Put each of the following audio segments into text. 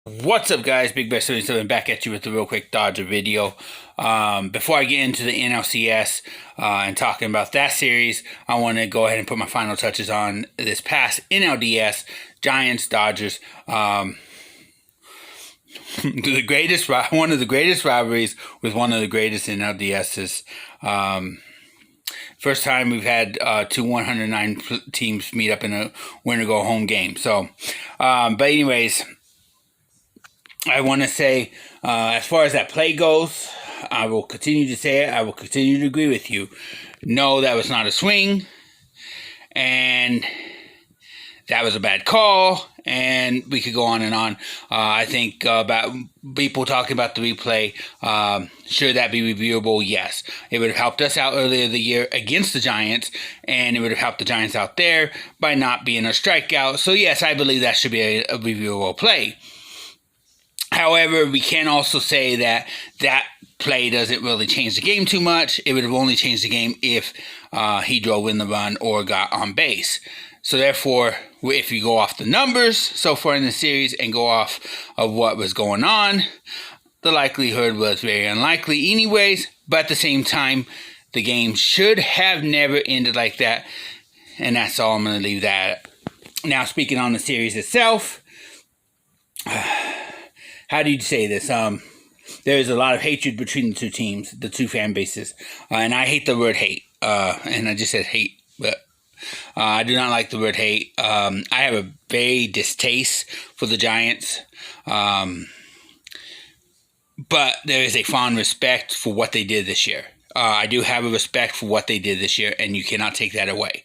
What's up, guys? BigBear77 back at you with a real quick Dodger video. Before I get into the NLCS and talking about that series, I want to go ahead and put my final touches on this past NLDS Giants Dodgers. One of the greatest rivalries with one of the greatest NLDSs. First time we've had two 109 teams meet up in a winner-go-home game. So, but anyways, I want to say, as far as that play goes, I will continue to say it. I will continue to agree with you. No, that was not a swing, and that was a bad call, and we could go on and on. I think about people talking about the replay. Should that be reviewable? Yes. It would have helped us out earlier the year against the Giants, and it would have helped the Giants out there by not being a strikeout. So, yes, I believe that should be a reviewable play. However, we can also say that that play doesn't really change the game too much. It would have only changed the game if he drove in the run or got on base. So therefore, if you go off the numbers so far in the series and go off of what was going on, the likelihood was very unlikely anyways. But at the same time, the game should have never ended like that. And that's all I'm going to leave that at. Now, speaking on the series itself, how do you say this? There's a lot of hatred between the two teams, the two fan bases. And I hate the word hate. And I just said hate. But I do not like the word hate. I have a very distaste for the Giants. But there is a fond respect for what they did this year. I do have a respect for what they did this year, and you cannot take that away.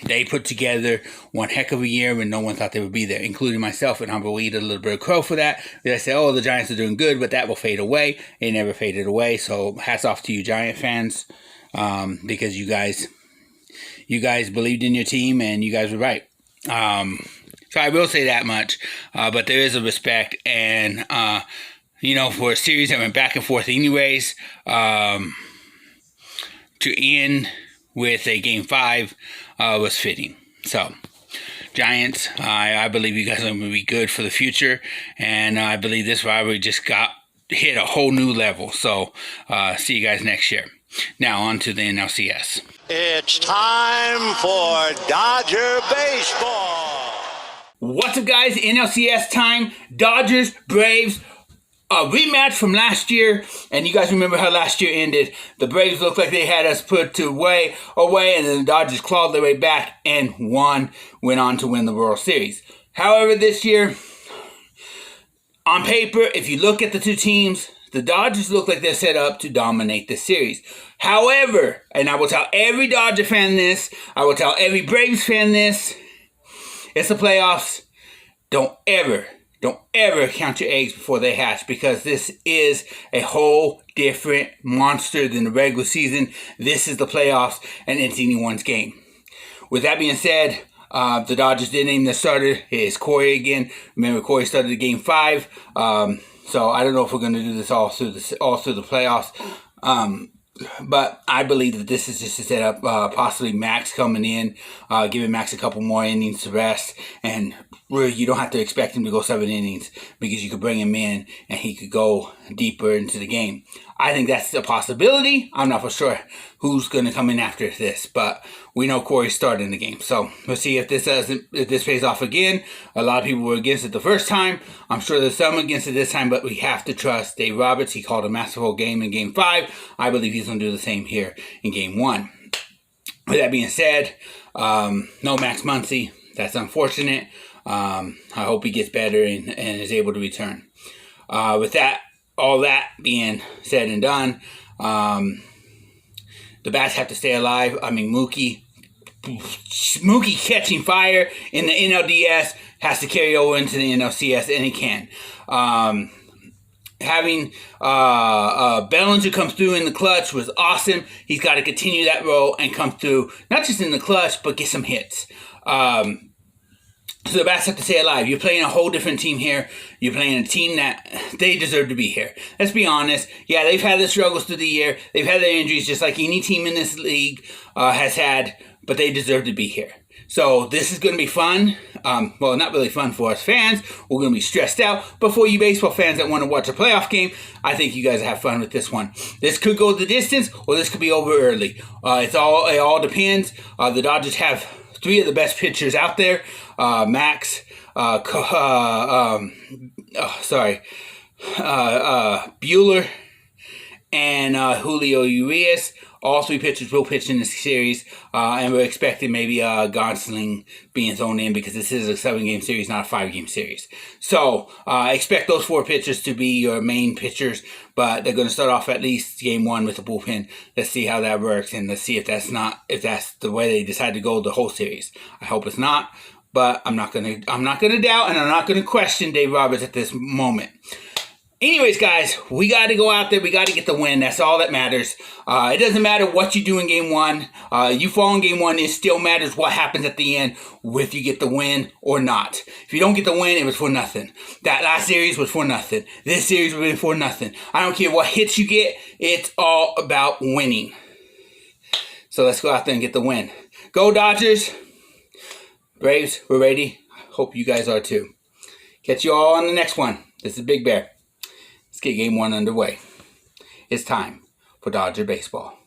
They put together one heck of a year when no one thought they would be there, including myself, and I will eat a little bit of crow for that. I say, oh, the Giants are doing good, but that will fade away. It never faded away, so hats off to you Giant fans, because you guys believed in your team, and you guys were right. So I will say that much, but there is a respect, and for a series that went back and forth anyways, to end with a Game 5 was fitting. So, Giants, I believe you guys are going to be good for the future, and I believe this rivalry just hit a whole new level. So, see you guys next year. Now, on to the NLCS. It's time for Dodger Baseball. What's up, guys? NLCS time. Dodgers, Braves. A rematch from last year, and you guys remember how last year ended. The Braves looked like they had us put away, and then the Dodgers clawed their way back and went on to win the World Series. However, this year, on paper, if you look at the two teams, the Dodgers look like they're set up to dominate this series. However, and I will tell every Dodger fan this, I will tell every Braves fan this, it's the playoffs. Don't ever count your eggs before they hatch, because this is a whole different monster than the regular season. This is the playoffs, and it's anyone's game. With that being said, the Dodgers did name their starter. It is Corey again. Remember, Corey started Game 5. So I don't know if we're going to do this all through the playoffs. But I believe that this is just a setup, possibly Max coming in, giving Max a couple more innings to rest, and really you don't have to expect him to go 7 innings, because you could bring him in and he could go deeper into the game. I think that's a possibility. I'm not for sure who's going to come in after this, but we know Corey's starting the game. So we'll see if this pays off again. A lot of people were against it the first time. I'm sure there's some against it this time, but we have to trust Dave Roberts. He called a masterful game in Game 5. I believe he's going to do the same here in Game 1. With that being said, no Max Muncy. That's unfortunate. I hope he gets better and is able to return. With all that being said and done, the bats have to stay alive. I mean, Mookie catching fire in the NLDS has to carry over into the NLCS, and he can. Having Bellinger come through in the clutch was awesome. He's got to continue that role and come through, not just in the clutch, but get some hits. So the bats have to stay alive. You're playing a whole different team here. You're playing a team that they deserve to be here. Let's be honest. Yeah, they've had their struggles through the year. They've had their injuries just like any team in this league has had, but they deserve to be here. So this is going to be fun. Well, not really fun for us fans. We're going to be stressed out. But for you baseball fans that want to watch a playoff game, I think you guys have fun with this one. This could go the distance, or this could be over early. It all depends. The Dodgers have 3 of the best pitchers out there. Buehler, and Julio Urias. All 3 pitchers will pitch in this series, and we're expecting maybe Gonsling being thrown in because this is a 7-game series, not a 5-game series. So expect those 4 pitchers to be your main pitchers, but they're going to start off at least game 1 with the bullpen. Let's see how that works, and let's see if that's the way they decide to go the whole series. I hope it's not, but I'm not gonna doubt, and I'm not gonna question Dave Roberts at this moment. Anyways, guys, we got to go out there. We got to get the win. That's all that matters. It doesn't matter what you do in game 1. You fall in game 1. It still matters what happens at the end, whether you get the win or not. If you don't get the win, it was for nothing. That last series was for nothing. This series was for nothing. I don't care what hits you get. It's all about winning. So let's go out there and get the win. Go Dodgers. Braves, we're ready. Hope you guys are too. Catch you all on the next one. This is Big Bear. Let's get game 1 underway. It's time for Dodger baseball.